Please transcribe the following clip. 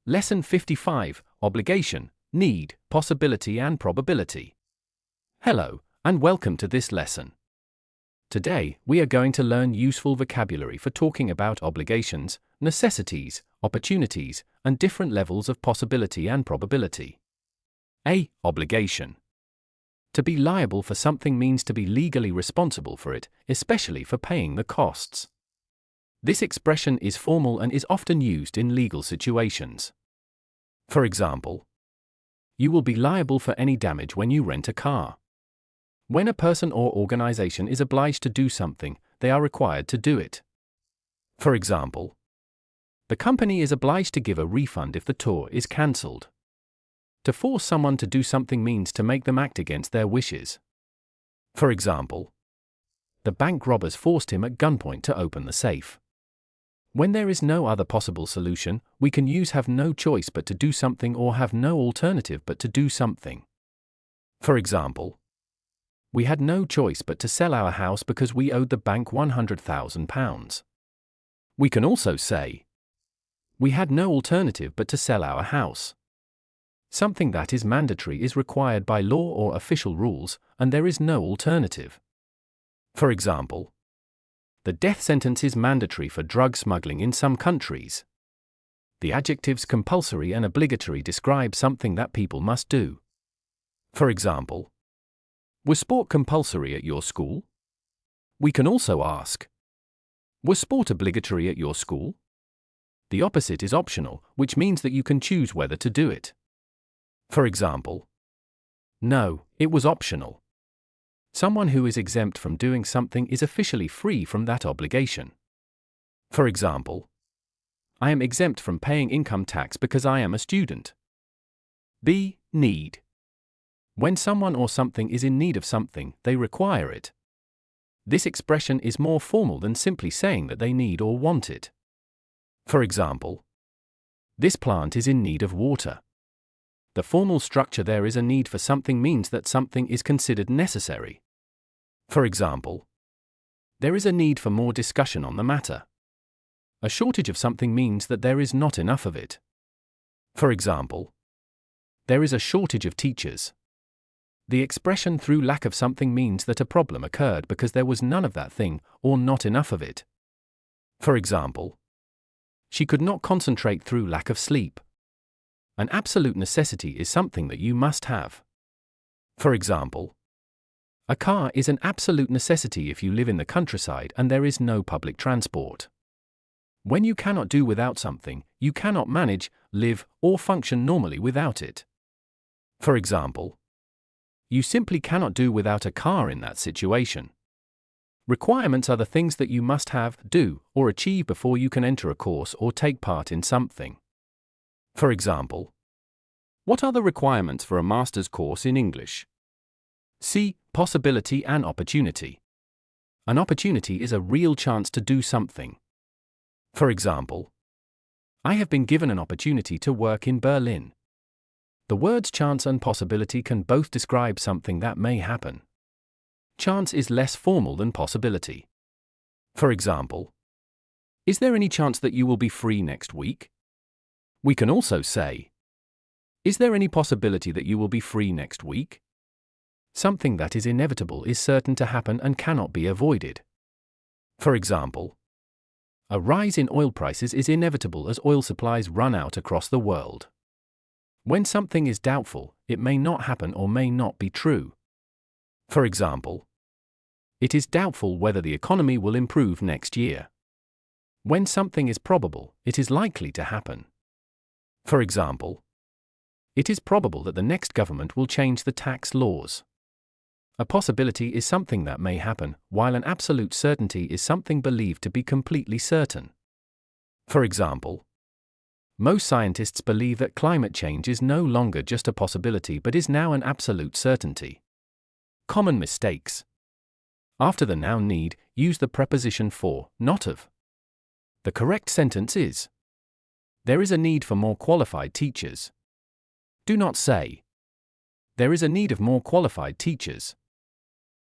Lesson 55, Obligation, Need, Possibility and Probability. Hello, and welcome to this lesson. Today, we are going to learn useful vocabulary for talking about obligations, necessities, opportunities, and different levels of possibility and probability. A. Obligation. To be liable for something means to be legally responsible for it, especially for paying the costs. This expression is formal and is often used in legal situations. For example, you will be liable for any damage when you rent a car. When a person or organization is obliged to do something, they are required to do it. For example, the company is obliged to give a refund if the tour is cancelled. To force someone to do something means to make them act against their wishes. For example, the bank robbers forced him at gunpoint to open the safe. When there is no other possible solution, we can use have no choice but to do something or have no alternative but to do something. For example, we had no choice but to sell our house because we owed the bank £100,000. We can also say, we had no alternative but to sell our house. Something that is mandatory is required by law or official rules, and there is no alternative. For example, the death sentence is mandatory for drug smuggling in some countries. The adjectives compulsory and obligatory describe something that people must do. For example, was sport compulsory at your school? We can also ask, was sport obligatory at your school? The opposite is optional, which means that you can choose whether to do it. For example, no, it was optional. Someone who is exempt from doing something is officially free from that obligation. For example, I am exempt from paying income tax because I am a student. B. Need. When someone or something is in need of something, they require it. This expression is more formal than simply saying that they need or want it. For example, this plant is in need of water. The formal structure there is a need for something means that something is considered necessary. For example, there is a need for more discussion on the matter. A shortage of something means that there is not enough of it. For example, there is a shortage of teachers. The expression through lack of something means that a problem occurred because there was none of that thing, or not enough of it. For example, she could not concentrate through lack of sleep. An absolute necessity is something that you must have. For example, a car is an absolute necessity if you live in the countryside and there is no public transport. When you cannot do without something, you cannot manage, live, or function normally without it. For example, you simply cannot do without a car in that situation. Requirements are the things that you must have, do, or achieve before you can enter a course or take part in something. For example, what are the requirements for a master's course in English? C. Possibility and opportunity. An opportunity is a real chance to do something. For example, I have been given an opportunity to work in Berlin. The words chance and possibility can both describe something that may happen. Chance is less formal than possibility. For example, is there any chance that you will be free next week? We can also say, is there any possibility that you will be free next week? Something that is inevitable is certain to happen and cannot be avoided. For example, a rise in oil prices is inevitable as oil supplies run out across the world. When something is doubtful, it may not happen or may not be true. For example, it is doubtful whether the economy will improve next year. When something is probable, it is likely to happen. For example, it is probable that the next government will change the tax laws. A possibility is something that may happen, while an absolute certainty is something believed to be completely certain. For example, most scientists believe that climate change is no longer just a possibility but is now an absolute certainty. Common mistakes. After the noun need, use the preposition for, not of. The correct sentence is, there is a need for more qualified teachers. Do not say, there is a need of more qualified teachers.